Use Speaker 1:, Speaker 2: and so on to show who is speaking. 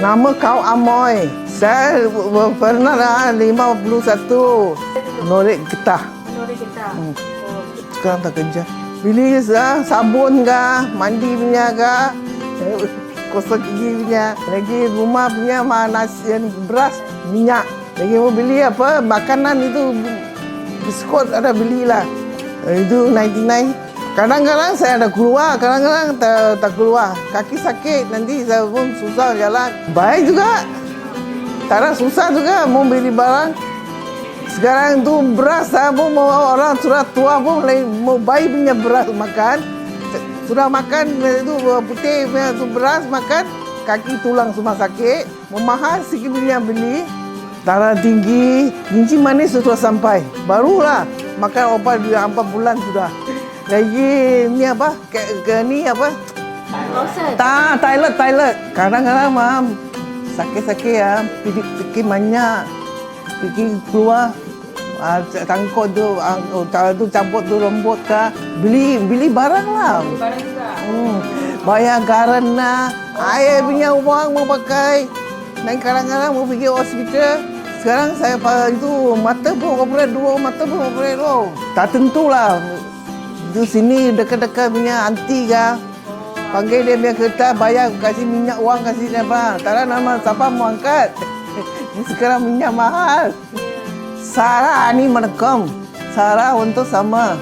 Speaker 1: Nama kau Amoy. Saya pernah dah 51. Norek Getah.
Speaker 2: Menori kita.
Speaker 1: Sekarang tak kerja. Beli sabun ke, mandi punya ke, kosong gigi punya. Lagi rumah punya nasi, beras, minyak. Lagi mau beli apa, makanan itu, biskut ada belilah. Itu 99. Kadang-kadang saya ada keluar, kadang-kadang tak keluar. Kaki sakit, nanti saya pun susah jalan. Baik juga. Tak ada susah juga mau beli barang. Sekarang tu beras pun mau orang sudah tua pun mau bayi punya beras makan. Sudah makan itu putih punya tu beras makan, kaki tulang semua sakit. Mau mahal sikit punya beli. Darah tinggi, kencing manis sudah sampai. Barulah makan obat 4 bulan sudah. Lagi ni apa? Ni apa?
Speaker 2: Lawson.
Speaker 1: Toilet. Kadang-kadang sakit-sakit ya, pergi banyak. Pergi keluar, tangkut tu campur tu rumput ke, beli barang lah.
Speaker 2: Barang juga.
Speaker 1: Bayar garan lah, air punya uang mau pakai. Dan kadang-kadang mau pergi hospital. Sekarang saya itu mata pun operate, 2 mata pun operate loh. Tak tentulah. Di sini dekat-dekat punya anti ke. Panggil dia punya kereta, bayar, kasih minyak uang, kasih apa. Tak ada nama siapa mau angkat. Sekarang minyak mahal. Sarah ni merekam. Sarah untuk sama.